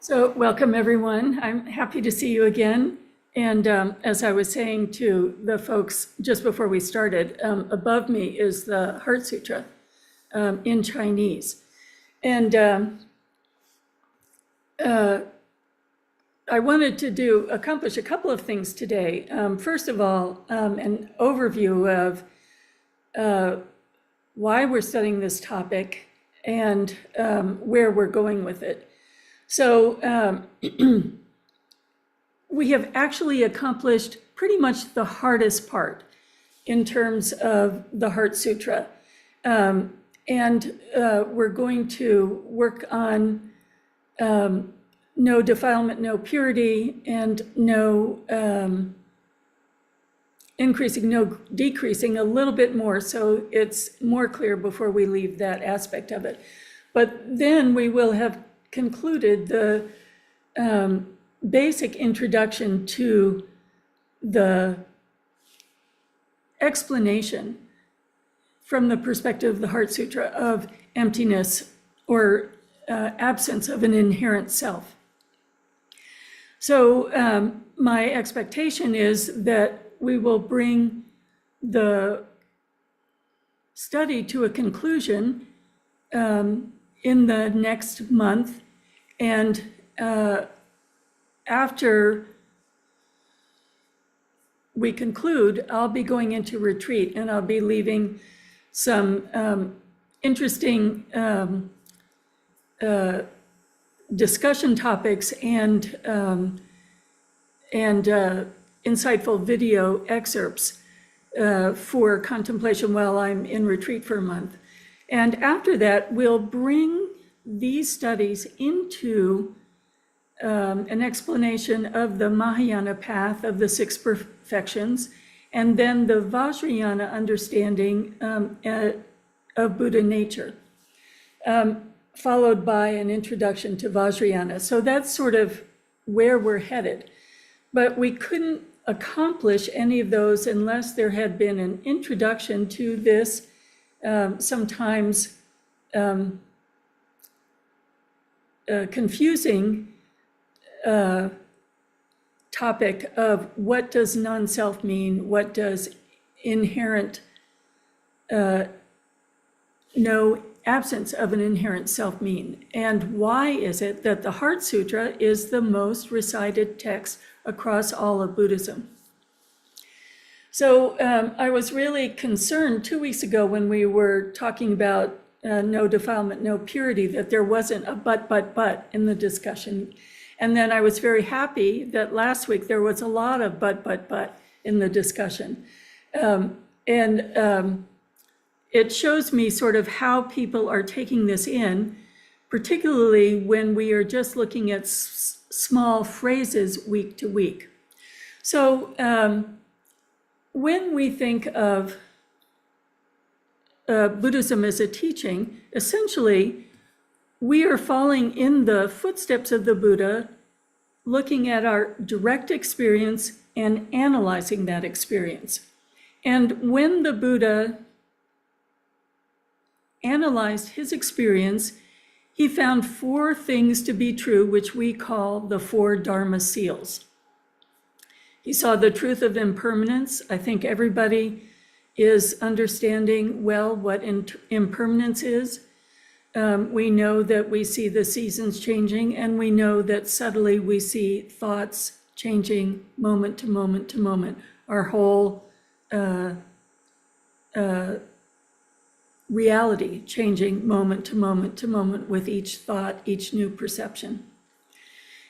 So welcome, everyone. I'm happy to see you again. And as I was saying to the folks just before we started, above me is the Heart Sutra in Chinese. And I wanted to accomplish a couple of things today. First of all, an overview of why we're studying this topic and where we're going with it. So we have actually accomplished pretty much the hardest part in terms of the Heart Sutra. And we're going to work on no defilement, no purity, and no increasing, no decreasing, a little bit more, so it's more clear before we leave that aspect of it. But then we will have concluded the basic introduction to the explanation from the perspective of the Heart Sutra of emptiness or absence of an inherent self. So my expectation is that we will bring the study to a conclusion in the next month. And after we conclude, I'll be going into retreat and I'll be leaving some interesting discussion topics and insightful video excerpts for contemplation while I'm in retreat for a month. And after that, we'll bring these studies into an explanation of the Mahayana path of the six perfections, and then the Vajrayana understanding of Buddha nature, followed by an introduction to Vajrayana. So that's sort of where we're headed. But we couldn't accomplish any of those unless there had been an introduction to this sometimes confusing topic of what does non-self mean, what does inherent, no absence of an inherent self mean, and why is it that the Heart Sutra is the most recited text across all of Buddhism. So I was really concerned 2 weeks ago when we were talking about no defilement, no purity, that there wasn't a but in the discussion. And then I was very happy that last week there was a lot of but in the discussion. It shows me sort of how people are taking this in, particularly when we are just looking at small phrases week to week. So when we think of Buddhism as a teaching, essentially, we are following in the footsteps of the Buddha, looking at our direct experience and analyzing that experience. And when the Buddha analyzed his experience, he found 4 things to be true, which we call the 4 Dharma seals. He saw the truth of impermanence. I think everybody is understanding well what impermanence is. We know that we see the seasons changing, and we know that subtly we see thoughts changing moment to moment to moment. Our whole reality changing moment to moment to moment with each thought, each new perception.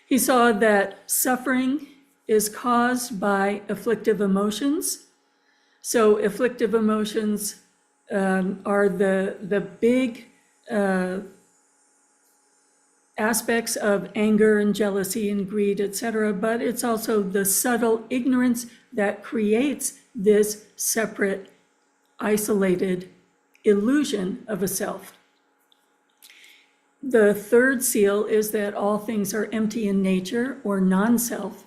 He saw that suffering is caused by afflictive emotions. So afflictive emotions are the big aspects of anger and jealousy and greed, etc., but it's also the subtle ignorance that creates this separate, isolated illusion of a self. The 3rd seal is that all things are empty in nature, or non-self,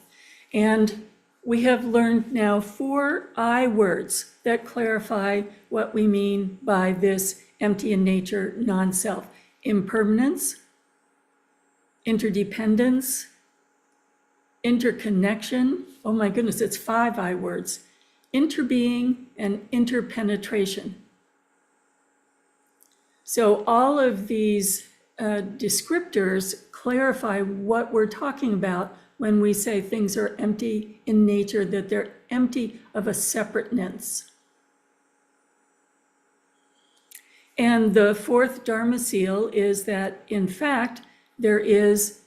and we have learned now 4 I words that clarify what we mean by this empty in nature, non-self: impermanence, interdependence, interconnection. Oh my goodness, it's 5 I words. Interbeing and interpenetration. So all of these descriptors clarify what we're talking about when we say things are empty in nature, that they're empty of a separateness. And the 4th Dharma seal is that, in fact, there is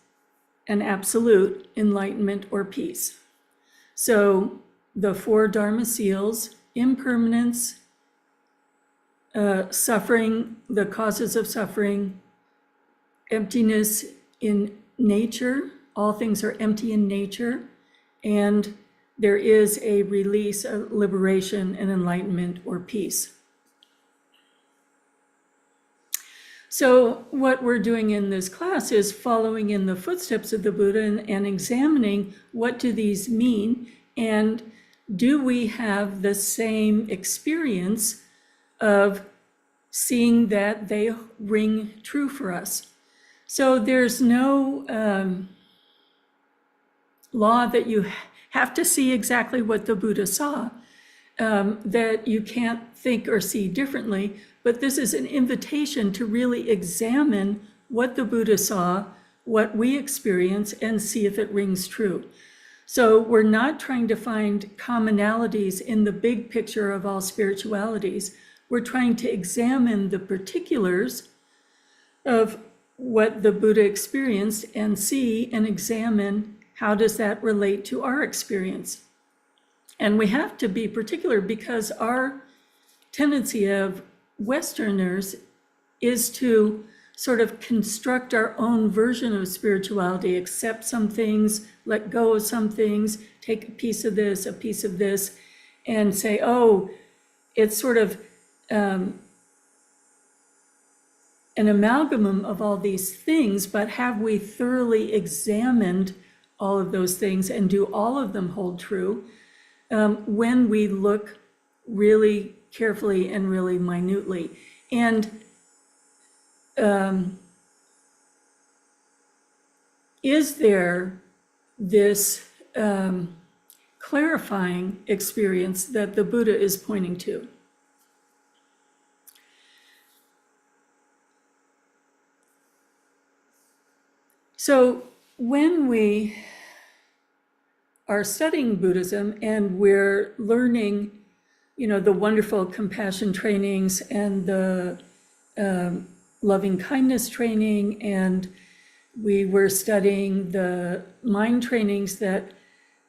an absolute enlightenment or peace. So the 4 Dharma seals: impermanence, suffering, the causes of suffering, emptiness in nature, all things are empty in nature, and there is a release, a liberation, an enlightenment or peace. So what we're doing in this class is following in the footsteps of the Buddha and examining what do these mean, and do we have the same experience of seeing that they ring true for us. So there's no law that you have to see exactly what the Buddha saw, that you can't think or see differently, but this is an invitation to really examine what the Buddha saw, what we experience, and see if it rings true. So we're not trying to find commonalities in the big picture of all spiritualities. We're trying to examine the particulars of what the Buddha experienced and see and examine how does that relate to our experience. And we have to be particular because our tendency of Westerners is to sort of construct our own version of spirituality, accept some things, let go of some things, take a piece of this, and say, oh, it's sort of an amalgam of all these things, but have we thoroughly examined all of those things, and do all of them hold true? When we look really carefully and really minutely. And is there this clarifying experience that the Buddha is pointing to? So when we are studying Buddhism and we're learning, the wonderful compassion trainings and the loving kindness training, and we were studying the mind trainings that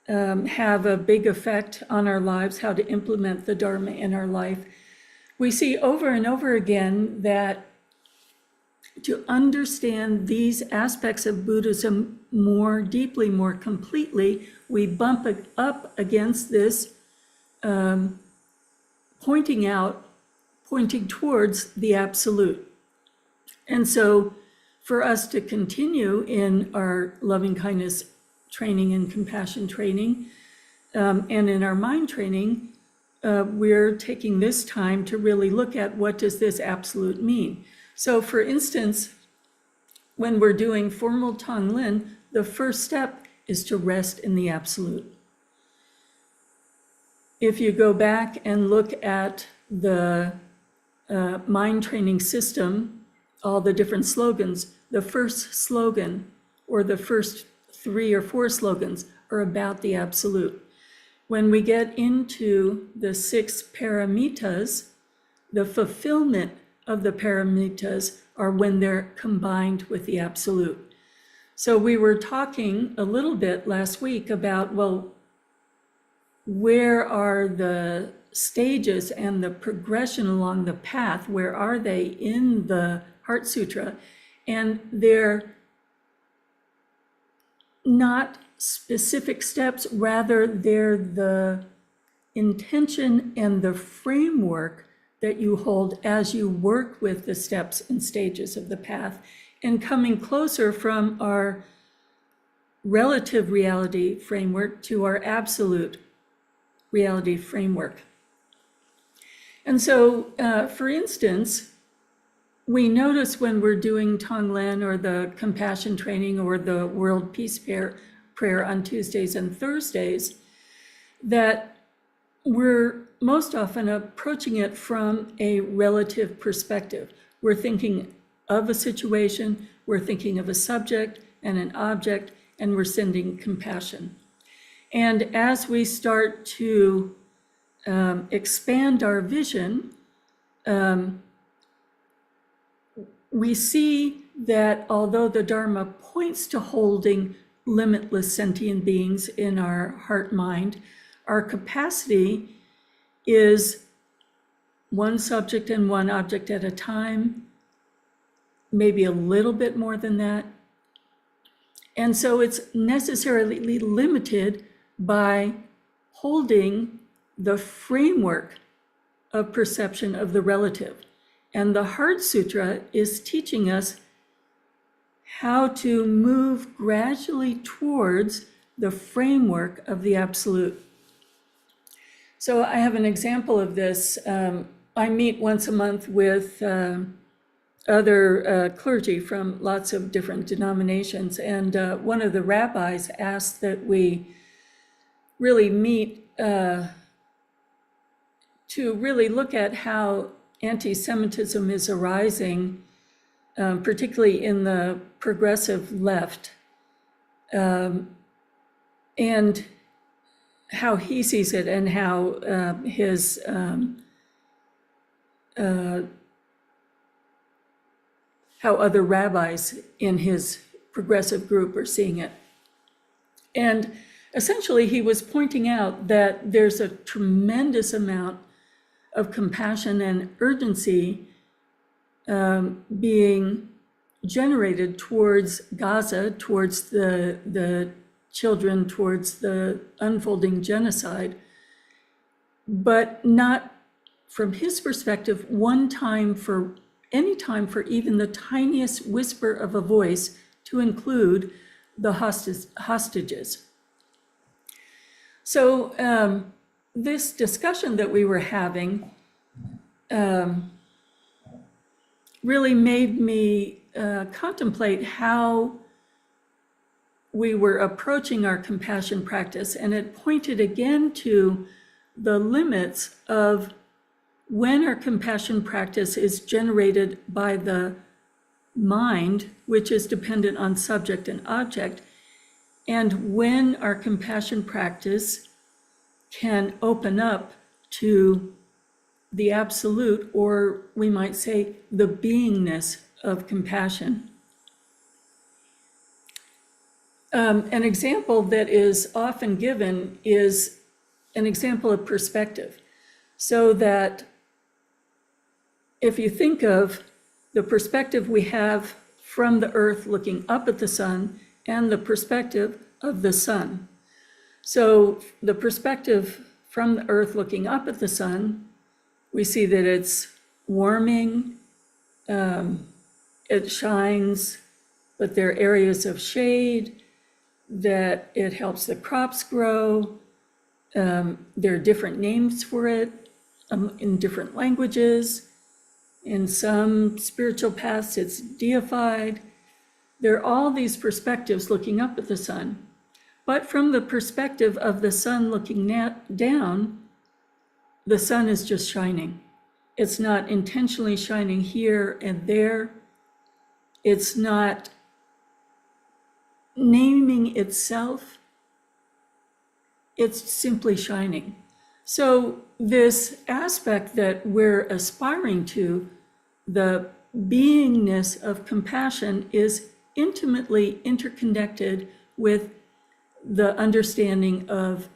have a big effect on our lives, how to implement the Dharma in our life, we see over and over again that to understand these aspects of Buddhism more deeply, more completely, we bump up against this pointing towards the absolute. And so for us to continue in our loving kindness training and compassion training, and in our mind training, we're taking this time to really look at what does this absolute mean. So for instance, when we're doing formal Tonglen, the first step is to rest in the absolute. If you go back and look at the mind training system, all the different slogans, the first slogan or the first 3 or 4 slogans are about the absolute. When we get into the 6 paramitas, the fulfillment of the paramitas are when they're combined with the absolute. So we were talking a little bit last week about, well, where are the stages and the progression along the path? Where are they in the Heart Sutra? And they're not specific steps, rather they're the intention and the framework that you hold as you work with the steps and stages of the path, and coming closer from our relative reality framework to our absolute reality framework. And so, for instance, we notice when we're doing Tonglen or the compassion training or the World Peace prayer on Tuesdays and Thursdays that we're most often approaching it from a relative perspective. We're thinking of a situation, we're thinking of a subject and an object, and we're sending compassion. And as we start to expand our vision, we see that although the Dharma points to holding limitless sentient beings in our heart-mind, our capacity is one subject and one object at a time, maybe a little bit more than that. And so it's necessarily limited by holding the framework of perception of the relative. And the Heart Sutra is teaching us how to move gradually towards the framework of the absolute. So I have an example of this. I meet once a month with other clergy from lots of different denominations, and one of the rabbis asked that we really meet to really look at how anti-Semitism is arising, particularly in the progressive left, and how he sees it and how how other rabbis in his progressive group are seeing it. And essentially, he was pointing out that there's a tremendous amount of compassion and urgency being generated towards Gaza, towards the children, towards the unfolding genocide, but not, from his perspective, any time for even the tiniest whisper of a voice to include the hostages. So this discussion that we were having really made me contemplate how we were approaching our compassion practice, and it pointed again to the limits of when our compassion practice is generated by the mind, which is dependent on subject and object, and when our compassion practice can open up to the absolute, or we might say the beingness of compassion. An example that is often given is an example of perspective. So that if you think of the perspective we have from the earth looking up at the sun and the perspective of the sun. So the perspective from the earth looking up at the sun, we see that it's warming, it shines, but there are areas of shade, that it helps the crops grow. There are different names for it in different languages. In some spiritual paths, it's deified. There are all these perspectives looking up at the sun. But from the perspective of the sun looking down, the sun is just shining. It's not intentionally shining here and there. It's not naming itself. It's simply shining. So this aspect that we're aspiring to, the beingness of compassion, is intimately interconnected with the understanding of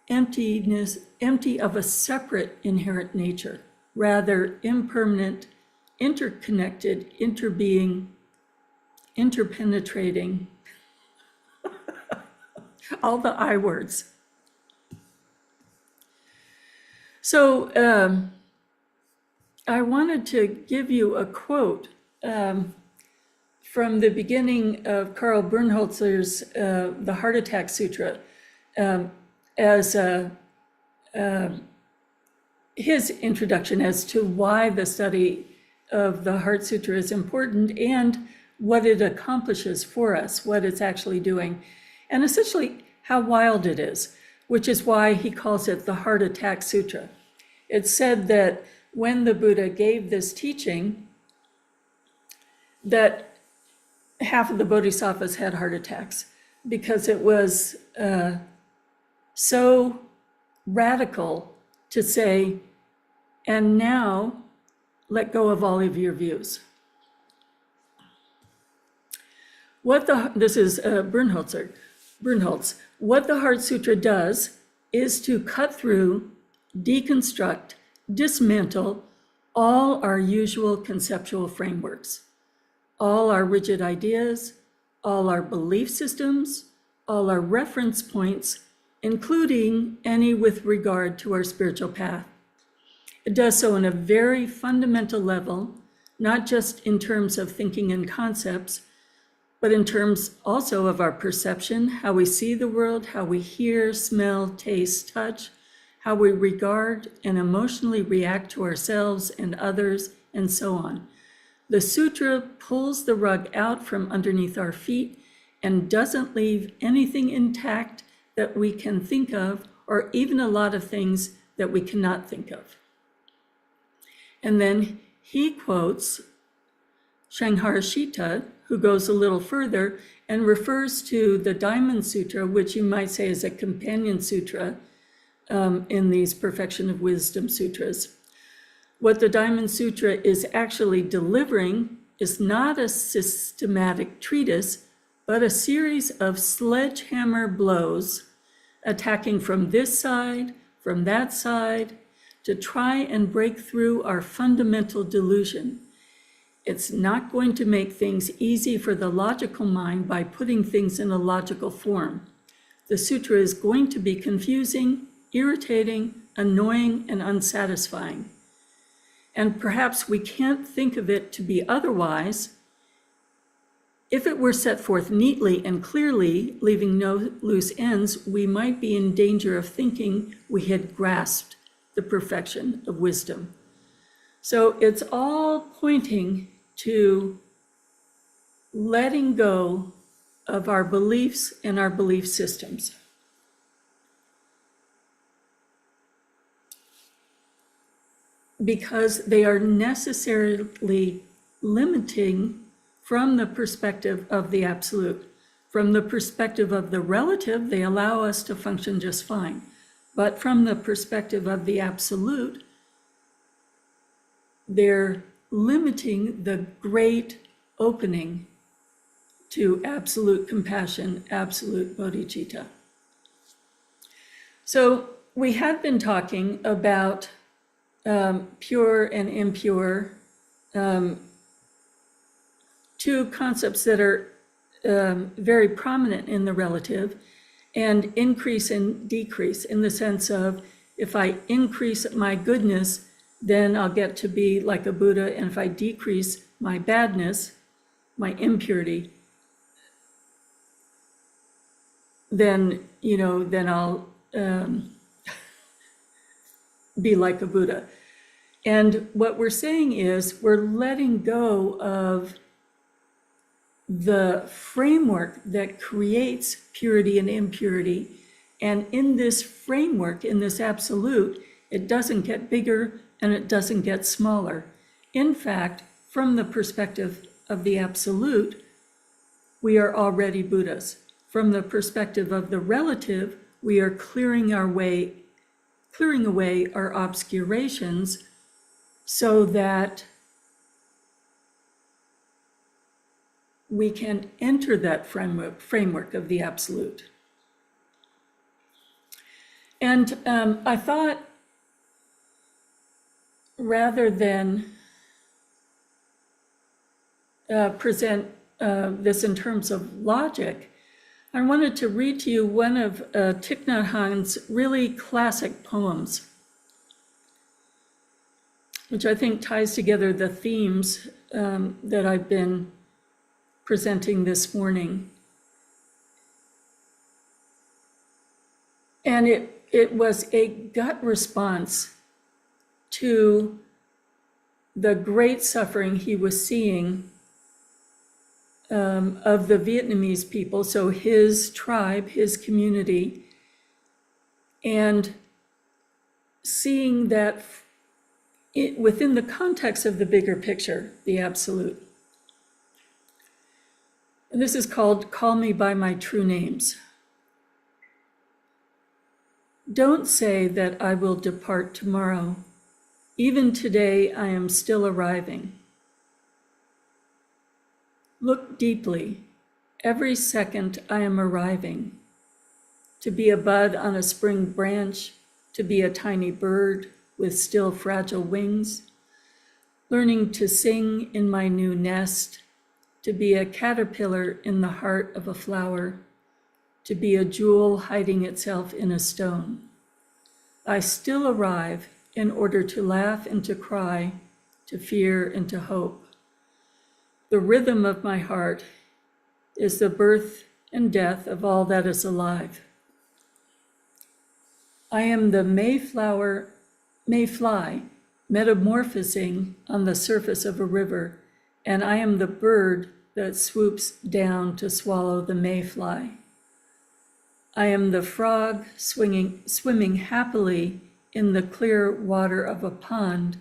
emptiness, empty of a separate inherent nature, rather impermanent, interconnected, interbeing, interpenetrating, all the I words. So I wanted to give you a quote from the beginning of Karl Bernholzer's The Heart Attack Sutra as his introduction as to why the study of the Heart Sutra is important, and what it accomplishes for us, what it's actually doing, and essentially how wild it is, which is why he calls it the Heart Attack Sutra. It's said that when the Buddha gave this teaching, that half of the bodhisattvas had heart attacks because it was so radical to say, and now let go of all of your views. This is Brunholtz. What the Heart Sutra does is to cut through, deconstruct, dismantle all our usual conceptual frameworks, all our rigid ideas, all our belief systems, all our reference points, including any with regard to our spiritual path. It does so on a very fundamental level, not just in terms of thinking and concepts, but in terms also of our perception, how we see the world, how we hear, smell, taste, touch, how we regard and emotionally react to ourselves and others, and so on. The sutra pulls the rug out from underneath our feet and doesn't leave anything intact that we can think of, or even a lot of things that we cannot think of. And then he quotes Sangharashita, who goes a little further and refers to the Diamond Sutra, which you might say is a companion sutra in these Perfection of Wisdom sutras. What the Diamond Sutra is actually delivering is not a systematic treatise, but a series of sledgehammer blows attacking from this side, from that side, to try and break through our fundamental delusion. It's not going to make things easy for the logical mind by putting things in a logical form. The sutra is going to be confusing, irritating, annoying, and unsatisfying. And perhaps we can't think of it to be otherwise. If it were set forth neatly and clearly, leaving no loose ends, we might be in danger of thinking we had grasped the perfection of wisdom. So it's all pointing to letting go of our beliefs and our belief systems. Because they are necessarily limiting from the perspective of the absolute. From the perspective of the relative, they allow us to function just fine. But from the perspective of the absolute, they're limiting the great opening to absolute compassion, absolute bodhicitta. So we had been talking about pure and impure, two concepts that are very prominent in the relative, and increase and decrease, in the sense of, if I increase my goodness, then I'll get to be like a Buddha, and if I decrease my badness, my impurity, then I'll be like a Buddha. And what we're saying is we're letting go of the framework that creates purity and impurity. And in this framework, in this absolute, it doesn't get bigger and it doesn't get smaller. In fact, from the perspective of the absolute, we are already Buddhas. From the perspective of the relative, we are clearing away our obscurations so that we can enter that framework of the absolute. And I thought, rather than present this in terms of logic, I wanted to read to you one of Thich Nhat Hanh's really classic poems, which I think ties together the themes that I've been presenting this morning. And it was a gut response to the great suffering he was seeing of the Vietnamese people, so his tribe, his community, and seeing that within the context of the bigger picture, the absolute. And this is called Call Me by My True Names. Don't say that I will depart tomorrow. Even today, I am still arriving. Look deeply. Every second, I am arriving. To be a bud on a spring branch, to be a tiny bird with still fragile wings, learning to sing in my new nest, to be a caterpillar in the heart of a flower, to be a jewel hiding itself in a stone. I still arrive in order to laugh and to cry, to fear and to hope. The rhythm of my heart is the birth and death of all that is alive. I am the mayfly, metamorphosing on the surface of a river, and I am the bird that swoops down to swallow the mayfly. I am the frog swimming happily in the clear water of a pond,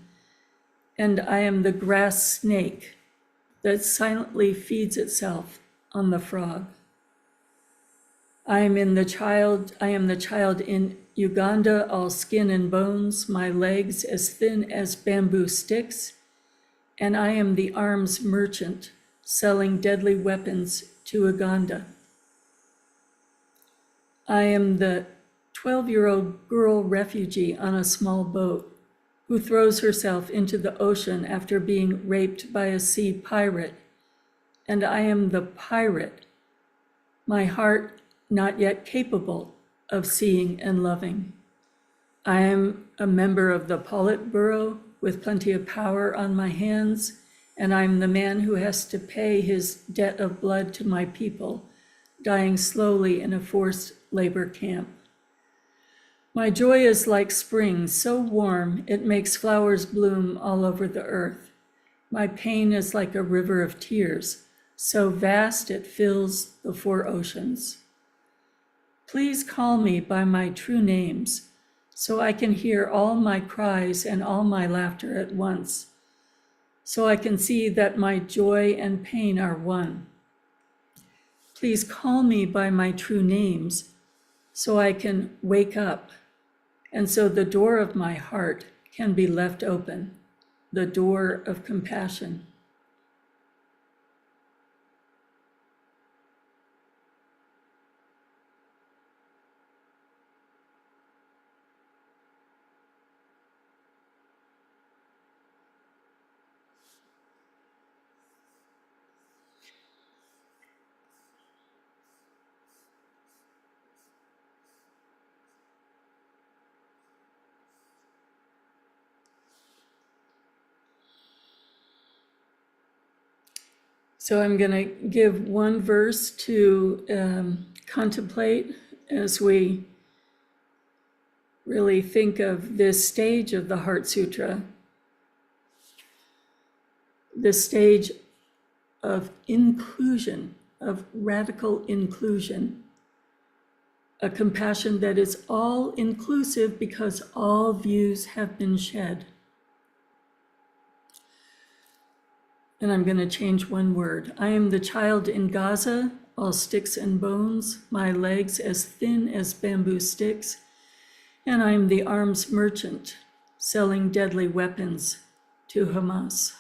and I am the grass snake that silently feeds itself on the frog. I am the child in Uganda, all skin and bones, my legs as thin as bamboo sticks, and I am the arms merchant selling deadly weapons to Uganda. I am the 12-year-old girl refugee on a small boat who throws herself into the ocean after being raped by a sea pirate, and I am the pirate, my heart not yet capable of seeing and loving. I am a member of the Politburo with plenty of power on my hands, and I'm the man who has to pay his debt of blood to my people, dying slowly in a forced labor camp. My joy is like spring, so warm it makes flowers bloom all over the earth. My pain is like a river of tears, so vast it fills the four oceans. Please call me by my true names, so I can hear all my cries and all my laughter at once, so I can see that my joy and pain are one. Please call me by my true names, so I can wake up, and so the door of my heart can be left open, the door of compassion. So I'm going to give one verse to contemplate as we really think of this stage of the Heart Sutra, this stage of inclusion, of radical inclusion, a compassion that is all inclusive because all views have been shed. And I'm going to change one word. I am the child in Gaza, all sticks and bones, my legs as thin as bamboo sticks, and I am the arms merchant selling deadly weapons to Hamas.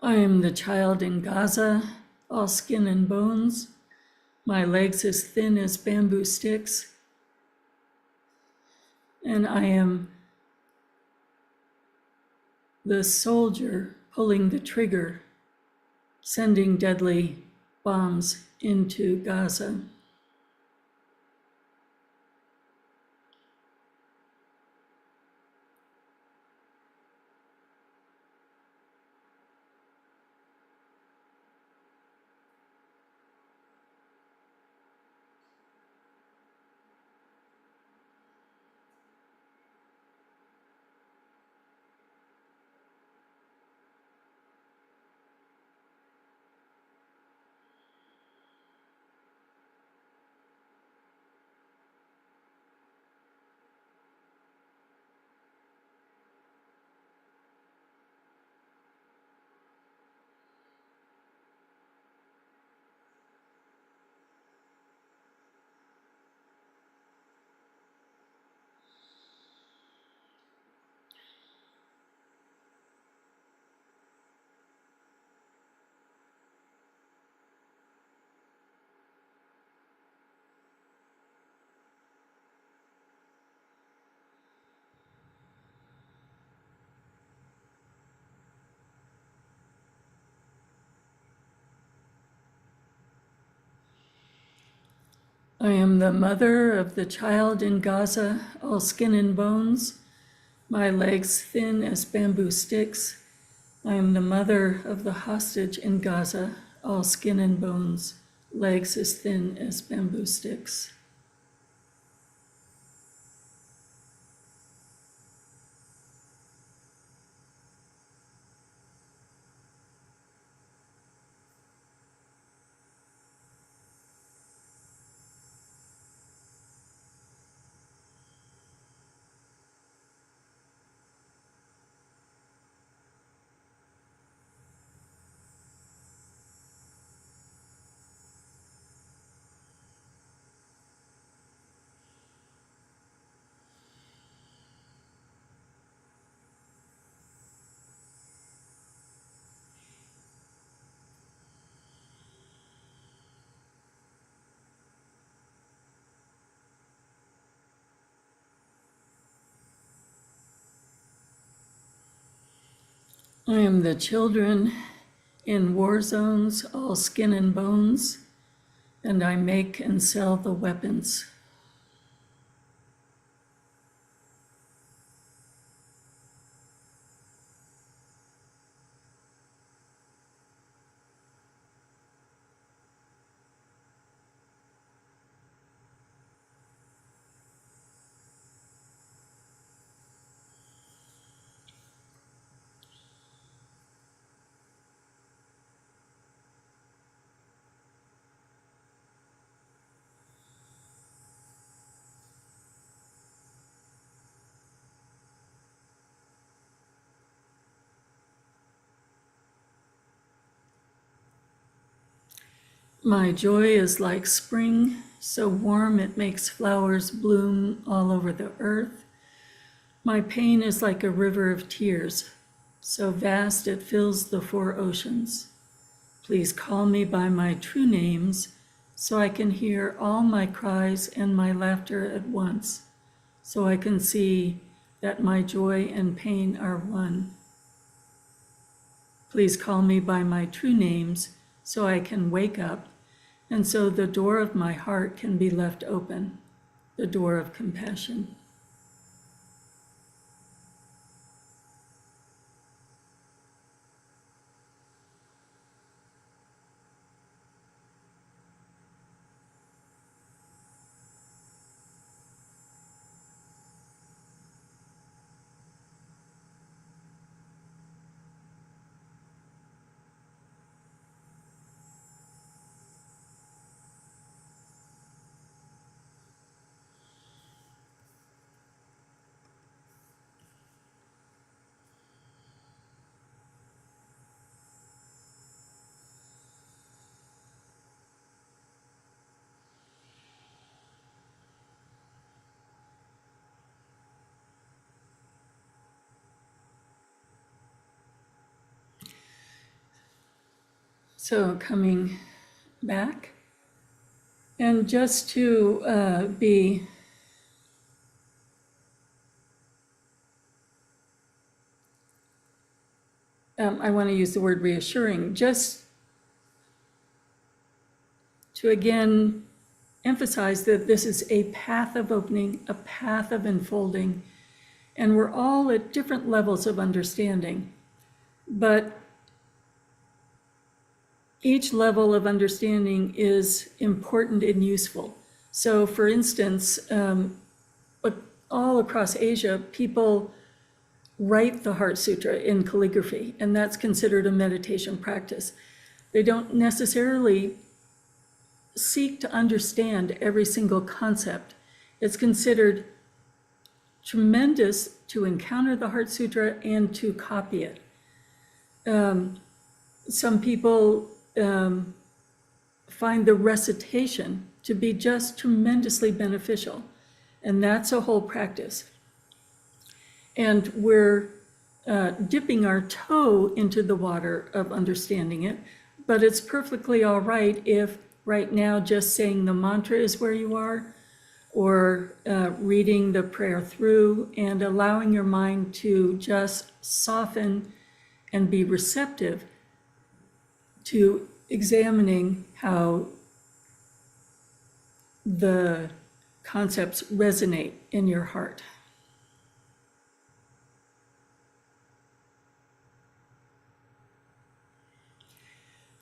I am the child in Gaza, all skin and bones, my legs as thin as bamboo sticks, and I am the soldier pulling the trigger, sending deadly bombs into Gaza. I am the mother of the child in Gaza, all skin and bones, my legs thin as bamboo sticks. I am the mother of the hostage in Gaza, all skin and bones, legs as thin as bamboo sticks. I am the children in war zones, all skin and bones, and I make and sell the weapons. My joy is like spring, so warm it makes flowers bloom all over the earth. My pain is like a river of tears, so vast it fills the four oceans. Please call me by my true names, so I can hear all my cries and my laughter at once, so I can see that my joy and pain are one. Please call me by my true names, so I can wake up, and so the door of my heart can be left open, the door of compassion. So coming back, and just to be I want to use the word reassuring, just to again emphasize that this is a path of opening, a path of unfolding, and we're all at different levels of understanding. But each level of understanding is important and useful. So for instance, all across Asia, people write the Heart Sutra in calligraphy, and that's considered a meditation practice. They don't necessarily seek to understand every single concept. It's considered tremendous to encounter the Heart Sutra and to copy it. Some people find the recitation to be just tremendously beneficial, and that's a whole practice. And we're dipping our toe into the water of understanding it, but it's perfectly all right if right now just saying the mantra is where you are, or reading the prayer through and allowing your mind to just soften and be receptive to examining how the concepts resonate in your heart.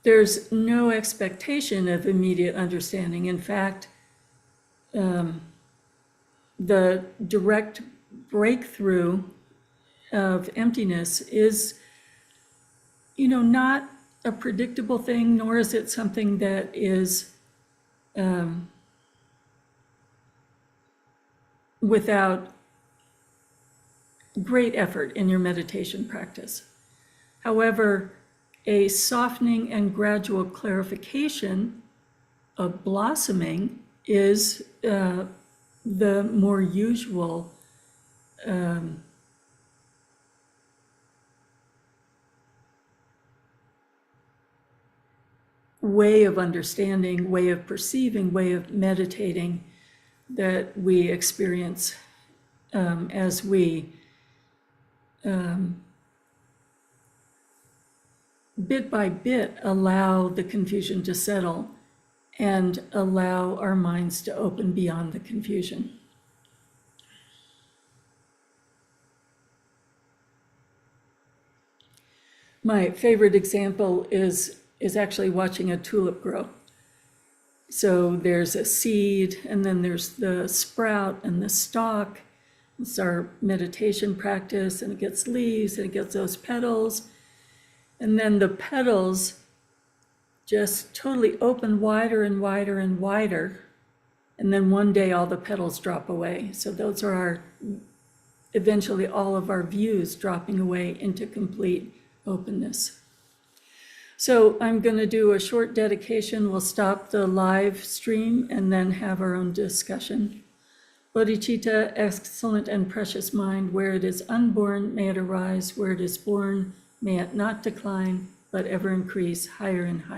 There's no expectation of immediate understanding. In fact, the direct breakthrough of emptiness is, not a predictable thing, nor is it something that is without great effort in your meditation practice. However, a softening and gradual clarification of blossoming is the more usual way of understanding, way of perceiving, way of meditating that we experience as we bit by bit allow the confusion to settle and allow our minds to open beyond the confusion. My favorite example is actually watching a tulip grow. So there's a seed, and then there's the sprout and the stalk. It's our meditation practice, and it gets leaves, and it gets those petals. And then the petals just totally open wider and wider and wider. And then one day all the petals drop away. So those are eventually all of our views dropping away into complete openness. So I'm going to do a short dedication. We'll stop the live stream and then have our own discussion. Bodhicitta, excellent and precious mind, where it is unborn, may it arise. Where it is born, may it not decline, but ever increase higher and higher.